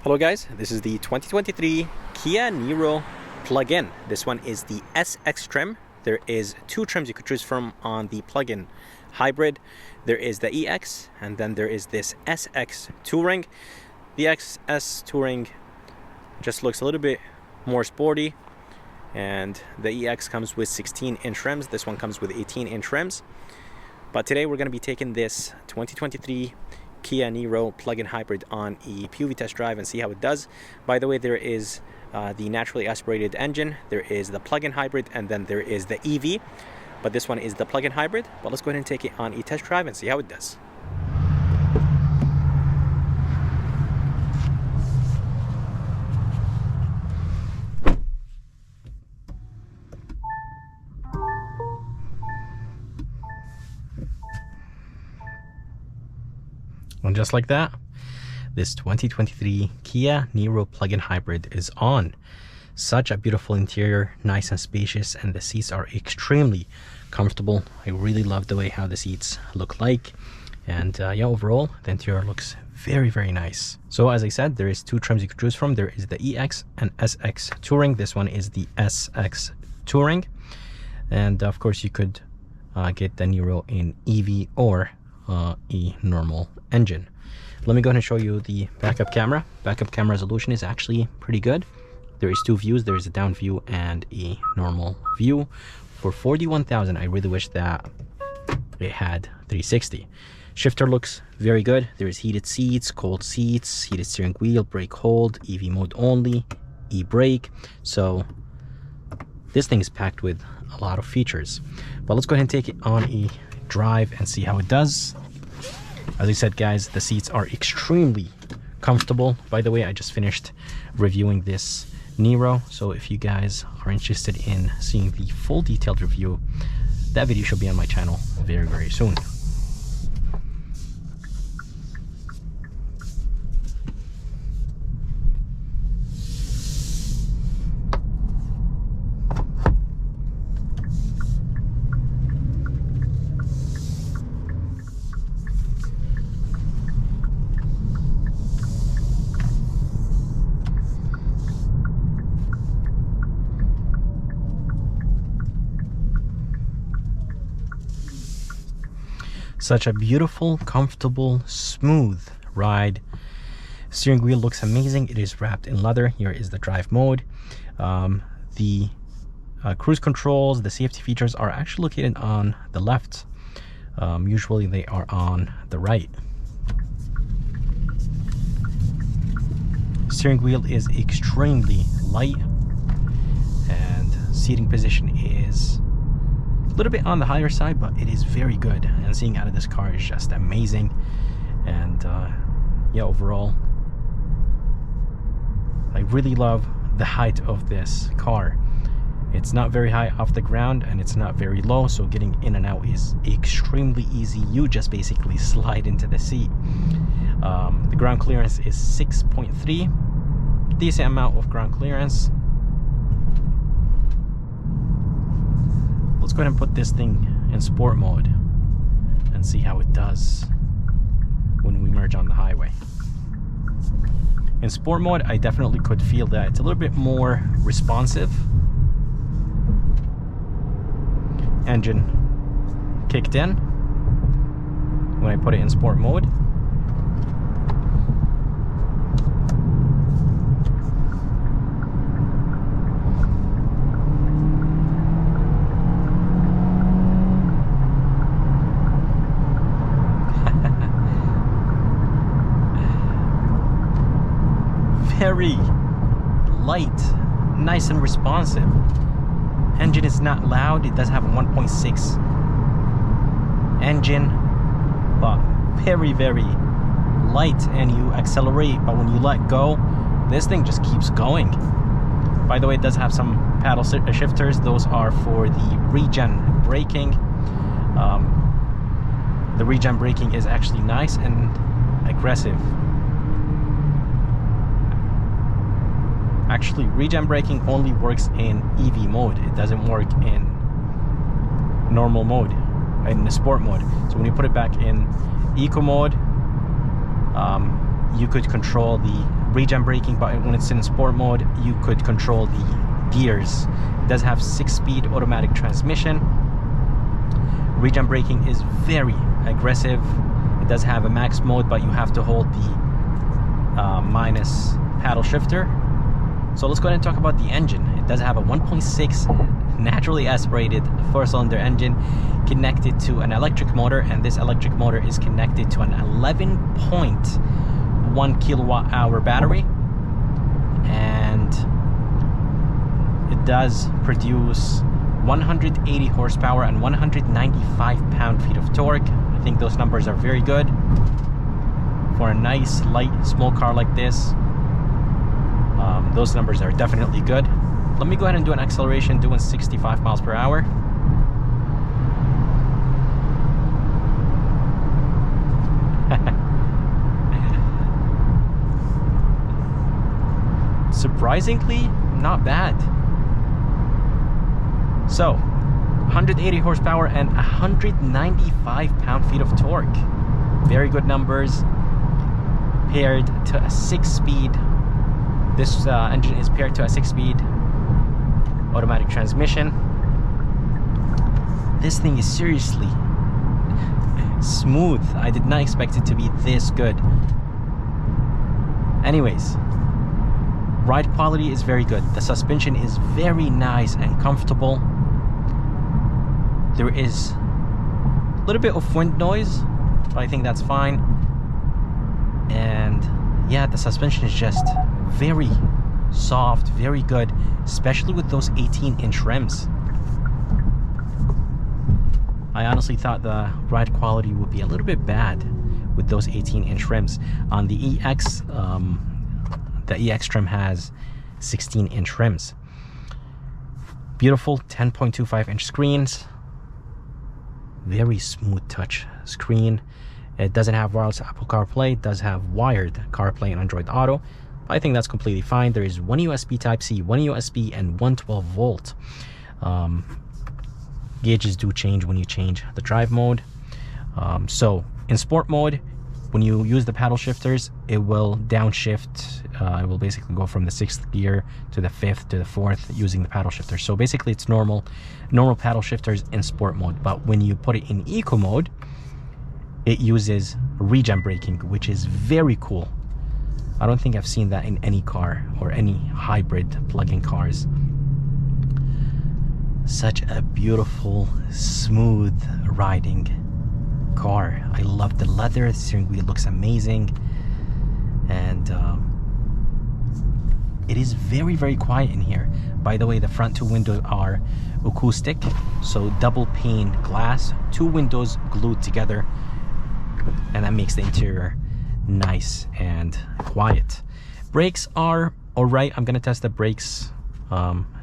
Hello guys, this is the 2023 Kia Niro plug-in. This one is the SX trim. There is two trims you could choose from on the plug-in hybrid. There is the EX and then there is this SX Touring. The XS Touring just looks a little bit more sporty, and the EX comes with 16-inch rims. This one comes with 18-inch rims. But today we're going to be taking this 2023 Kia Niro plug-in hybrid on a POV test drive and see how it does. By the way, there is the naturally aspirated engine, there is the plug-in hybrid, and then there is the EV. But this one is the plug-in hybrid. But let's go ahead and take it on a test drive and see how it does. And just like that, this 2023 Kia Niro plug-in hybrid is on. Such a beautiful interior, nice and spacious, and the seats are extremely comfortable. I really love the way how the seats look like. And yeah, overall, the interior looks very, very nice. So as I said, there is two trims you could choose from. There is the EX and SX Touring. This one is the SX Touring. And of course, you could get the Niro in EV or a normal engine. Let me go ahead and show you the backup camera. Backup camera resolution is actually pretty good. There is two views. There is a down view and a normal view. For 41,000, I really wish that it had 360. Shifter looks very good. There is heated seats, cold seats, heated steering wheel, brake hold, EV mode only, e-brake. So this thing is packed with a lot of features. But let's go ahead and take it on a drive and see how it does. As I said, guys, the seats are extremely comfortable. By the way, I just finished reviewing this Niro, so if you guys are interested in seeing the full detailed review, that video should be on my channel very, very soon. Such a beautiful, comfortable, smooth ride. Steering wheel looks amazing. It is wrapped in leather. Here is the drive mode. The cruise controls, the safety features are actually located on the left. Usually they are on the right. Steering wheel is extremely light, and seating position is a little bit on the higher side, but it is very good, and seeing out of this car is just amazing. And yeah, overall I really love the height of this car. It's not very high off the ground and it's not very low, so getting in and out is extremely easy. You just basically slide into the seat. The ground clearance is 6.3, decent amount of ground clearance. Let's go ahead and put this thing in sport mode and see how it does when we merge on the highway. In sport mode, I definitely could feel that it's a little bit more responsive. Engine kicked in when I put it in sport mode. Very light, nice and responsive. Engine is not loud. It does have a 1.6 engine, but very, very light, and you accelerate, but when you let go, this thing just keeps going. By the way, it does have some paddle shifters. Those are for the regen braking. The regen braking is actually nice and aggressive. Actually, regen braking only works in EV mode. It doesn't work in normal mode, in the sport mode. So when you put it back in eco mode, you could control the regen braking, but when it's in sport mode, you could control the gears. It does have 6-speed automatic transmission. Regen braking is very aggressive. It does have a max mode, but you have to hold the minus paddle shifter. So let's go ahead and talk about the engine. It does have a 1.6 naturally aspirated 4-cylinder engine connected to an electric motor, and this electric motor is connected to an 11.1 kilowatt hour battery, and it does produce 180 horsepower and 195 pound-feet of torque. I think those numbers are very good for a nice light small car like this. Those numbers are definitely good. Let me go ahead and do an acceleration doing 65 miles per hour. Surprisingly, not bad. So, 180 horsepower and 195 pound-feet of torque. Very good numbers. Paired to a 6-speed. This engine is paired to a 6-speed automatic transmission. This thing is seriously smooth. I did not expect it to be this good. Anyways, ride quality is very good. The suspension is very nice and comfortable. There is a little bit of wind noise, but I think that's fine. And yeah, the suspension is just very soft, very good, especially with those 18-inch rims. I honestly thought the ride quality would be a little bit bad with those 18-inch rims. On the EX trim has 16-inch rims. Beautiful 10.25-inch screens. Very smooth touch screen. It doesn't have wireless Apple CarPlay. It does have wired CarPlay and Android Auto. I think that's completely fine. There is one USB Type-C, one USB, and one 12-volt. Gauges do change when you change the drive mode. So in sport mode, when you use the paddle shifters, it will downshift. It will basically go from the 6th gear to the 5th to the 4th using the paddle shifter. So basically it's normal paddle shifters in sport mode. But when you put it in eco mode, it uses regen braking, which is very cool. I don't think I've seen that in any car or any hybrid plug-in cars. Such a beautiful, smooth riding car. I love the leather. The steering wheel looks amazing, and it is very, very quiet in here. By the way, the front 2 windows are acoustic, so double pane glass, 2 windows glued together, and that makes the interior nice and quiet. Brakes are all right. I'm gonna test the brakes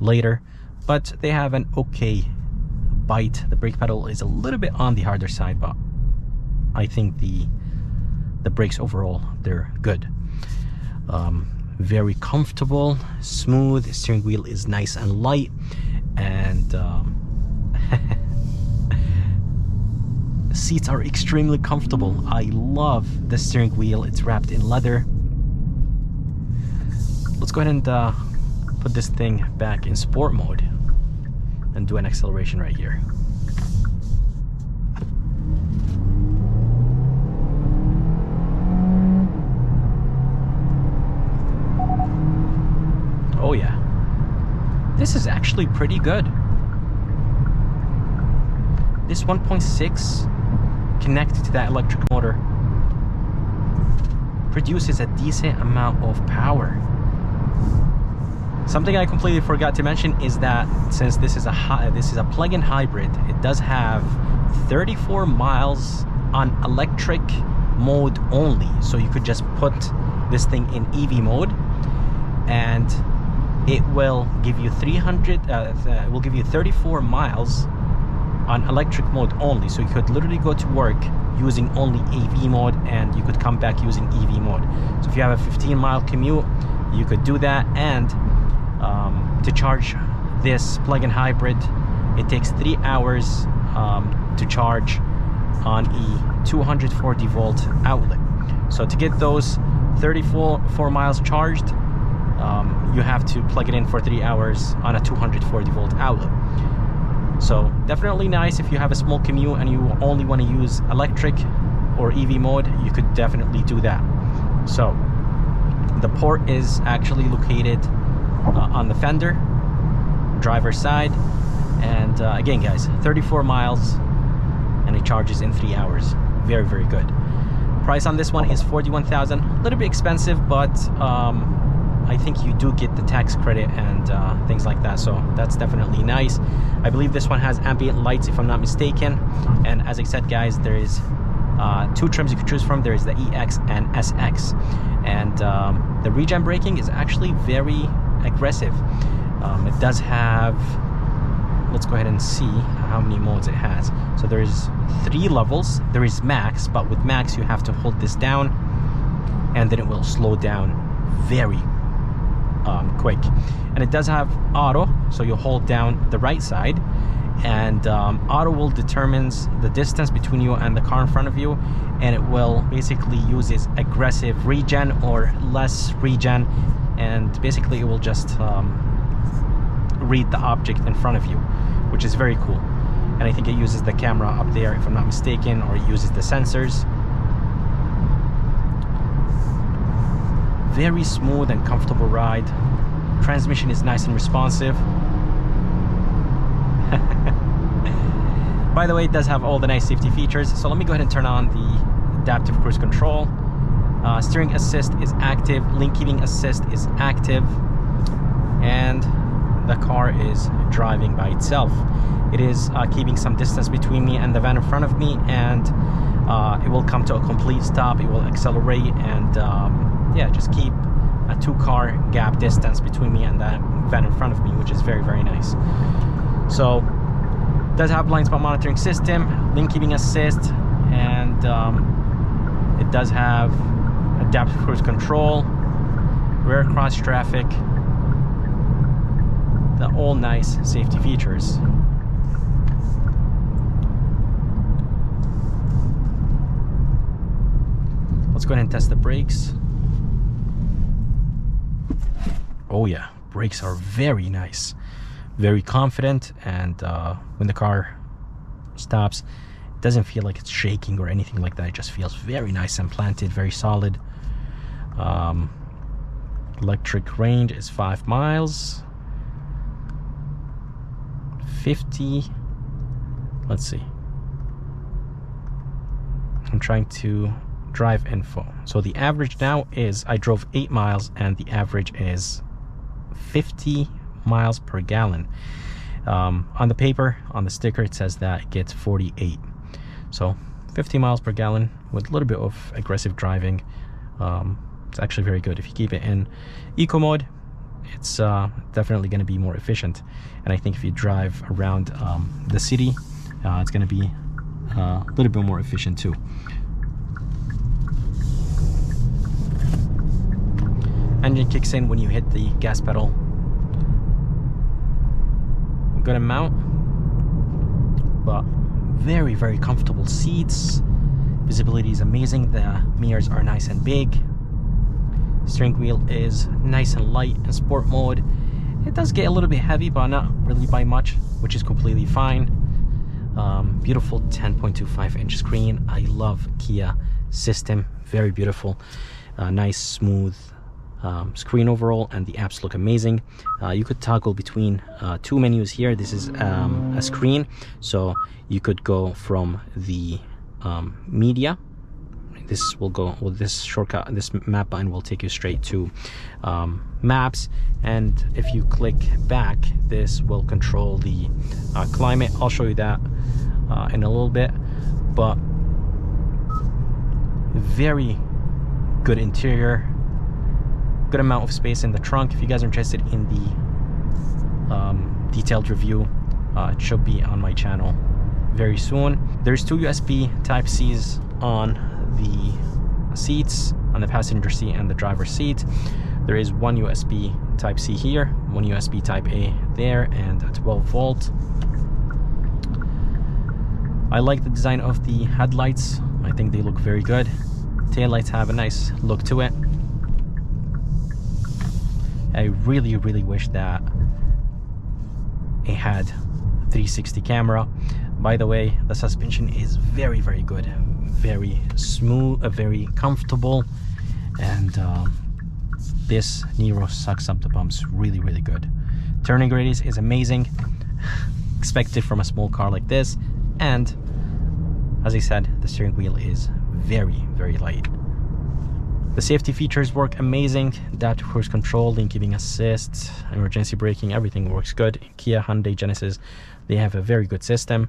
later, but they have an okay bite. The brake pedal is a little bit on the harder side, but I think the brakes overall, they're good. Very comfortable, smooth. The steering wheel is nice and light, and seats are extremely comfortable. I love the steering wheel. It's wrapped in leather. Let's go ahead and put this thing back in sport mode and do an acceleration right here. Oh yeah, this is actually pretty good. This 1.6 connected to that electric motor produces a decent amount of power. Something I completely forgot to mention is that since this is a plug-in hybrid, it does have 34 miles on electric mode only. So you could just put this thing in EV mode, and it will give you 34 miles on electric mode only. So you could literally go to work using only EV mode, and you could come back using EV mode. So if you have a 15-mile commute, you could do that. And to charge this plug-in hybrid, it takes 3 hours to charge on a 240 volt outlet. So to get those 34 miles charged. You have to plug it in for 3 hours on a 240 volt outlet. So definitely nice if you have a small commute and you only want to use electric or EV mode. You could definitely do that. So the port is actually located on the fender, driver's side, and again guys, 34 miles and it charges in 3 hours. Very, very good. Price on this one is $41,000. A little bit expensive, but I think you do get the tax credit and things like that, so that's definitely nice. I believe this one has ambient lights if I'm not mistaken, and as I said guys, there is 2 trims you can choose from. There is the EX and SX, and the regen braking is actually very aggressive. It does have, let's go ahead and see how many modes it has. So there's 3 levels. There is max, but with max you have to hold this down and then it will slow down very quick. And it does have auto, so you hold down the right side, and auto will determines the distance between you and the car in front of you, and it will basically use its aggressive regen or less regen, and basically it will just read the object in front of you, which is very cool. And I think it uses the camera up there if I'm not mistaken, or it uses the sensors. Very smooth and comfortable ride. Transmission is nice and responsive. By the way, it does have all the nice safety features. So let me go ahead and turn on the adaptive cruise control. Steering assist is active, lane keeping assist is active, and the car is driving by itself. It is keeping some distance between me and the van in front of me, and it will come to a complete stop. It will accelerate and yeah, just keep a 2-car gap distance between me and that van in front of me, which is very, very nice. So it does have blind spot monitoring system, lane keeping assist, and it does have adaptive cruise control, rear cross traffic, the all nice safety features. Let's go ahead and test the brakes. Oh yeah, brakes are very nice, very confident, and when the car stops, it doesn't feel like it's shaking or anything like that. It just feels very nice and planted, very solid. Electric range is 5 miles. 50, let's see, I'm trying to drive info. So the average now is, I drove 8 miles and the average is 50 miles per gallon. On the paper, on the sticker, it says that it gets 48. So 50 miles per gallon with a little bit of aggressive driving. It's actually very good. If you keep it in eco mode, it's definitely going to be more efficient. And I think if you drive around the city, it's going to be a little bit more efficient too. Engine kicks in when you hit the gas pedal. Good amount, but very, very comfortable seats. Visibility is amazing. The mirrors are nice and big. Steering wheel is nice and light in sport mode. It does get a little bit heavy, but not really by much, which is completely fine. Beautiful 10.25 inch screen. I love Kia system, very beautiful. Nice smooth screen overall, and the apps look amazing. You could toggle between 2 menus here. This is a screen, so you could go from the media. This will go, well, this shortcut, this map button will take you straight to maps, and if you click back, this will control the climate. I'll show you that in a little bit, but very good interior, good amount of space in the trunk. If you guys are interested in the detailed review, it should be on my channel very soon. There's 2 USB Type-Cs on the seats, on the passenger seat and the driver's seat. There is 1 USB Type-C here, 1 USB Type-A there, and a 12 volt. I like the design of the headlights. I think they look very good. Taillights have a nice look to it. I really wish that it had 360 camera. By the way, the suspension is very good, very smooth, very comfortable, and this Niro sucks up the bumps really good. Turning radius is amazing, expected from a small car like this, and as I said, the steering wheel is very light. The safety features work amazing. Adaptive cruise control, lane keeping assist, emergency braking, everything works good. Kia, Hyundai, Genesis, they have a very good system.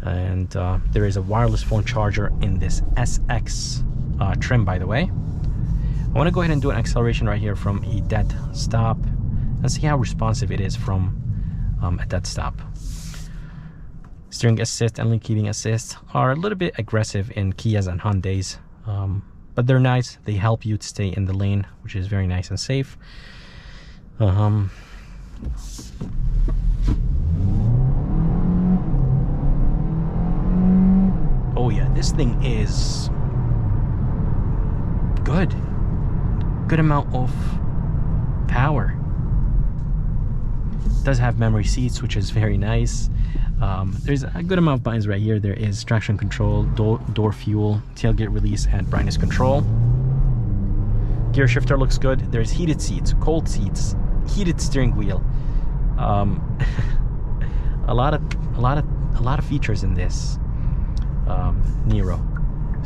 And there is a wireless phone charger in this SX trim, by the way. I want to go ahead and do an acceleration right here from a dead stop and see how responsive it is from a dead stop. Steering assist and lane keeping assist are a little bit aggressive in Kias and Hyundais. But they're nice. They help you to stay in the lane, which is very nice and safe. Oh yeah, this thing is good. Good amount of power. It does have memory seats, which is very nice. There's a good amount of buttons right here. There is traction control, door fuel, tailgate release, and brightness control. Gear shifter looks good. There's heated seats, cold seats, heated steering wheel. A lot of features in this Niro.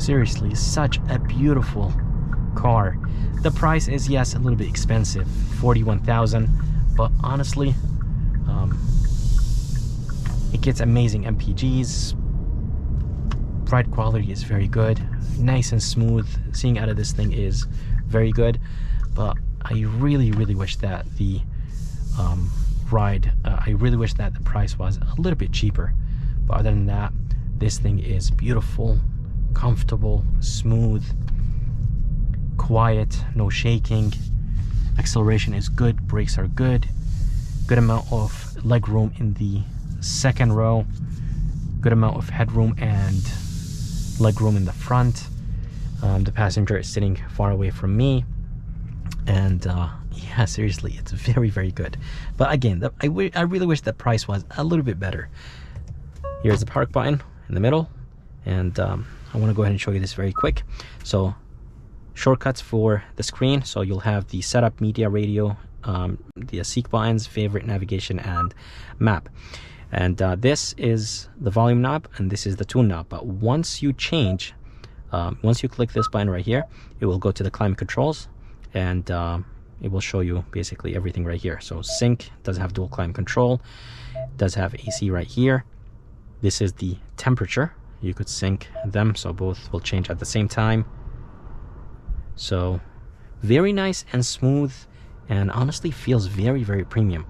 Seriously, such a beautiful car. The price is, yes, a little bit expensive, $41,000, but honestly, it gets amazing MPGs. Ride quality is very good, nice and smooth. Seeing out of this thing is very good, but I really wish that the I really wish that the price was a little bit cheaper. But other than that, this thing is beautiful, comfortable, smooth, quiet, no shaking. Acceleration is good, brakes are good amount of leg room in the second row, good amount of headroom and leg room in the front. The passenger is sitting far away from me, and yeah, seriously, it's very good. But again, I really wish the price was a little bit better. Here's the park button in the middle, and I want to go ahead and show you this very quick. So shortcuts for the screen, so you'll have the setup, media, radio, the seek buttons, favorite, navigation, and map. And this is the volume knob, and this is the tune knob. But once you change, once you click this button right here, it will go to the climate controls, and it will show you basically everything right here. So sync does have dual climate control, does have AC right here. This is the temperature. You could sync them, so both will change at the same time. So very nice and smooth, and honestly feels very premium.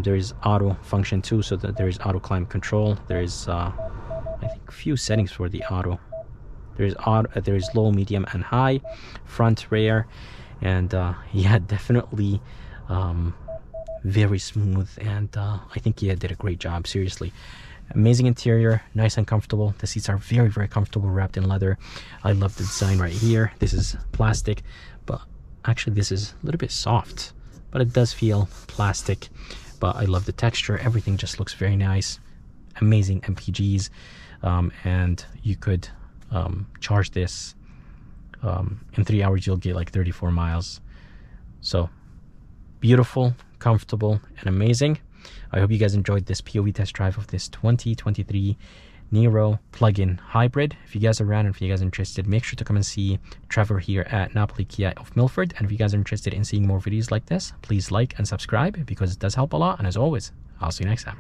There is auto function too, so that there is auto climate control. There is I think a few settings for the auto. There is low, medium, and high, front, rear, and yeah, definitely very smooth. And I think Kia did a great job. Seriously, amazing interior, nice and comfortable. The seats are very comfortable, wrapped in leather. I love the design right here. This is plastic, but actually this is a little bit soft, but it does feel plastic. But I love the texture. Everything just looks very nice. Amazing MPGs, and you could charge this in 3 hours. You'll get like 34 miles. So beautiful, comfortable, and amazing. I hope you guys enjoyed this POV test drive of this 2023 Niro plug-in hybrid. If you guys are around and if you guys are interested, make sure to come and see Trevor here at Napoli Kia of Milford. And if you guys are interested in seeing more videos like this, please like and subscribe, because it does help a lot. And as always, I'll see you next time.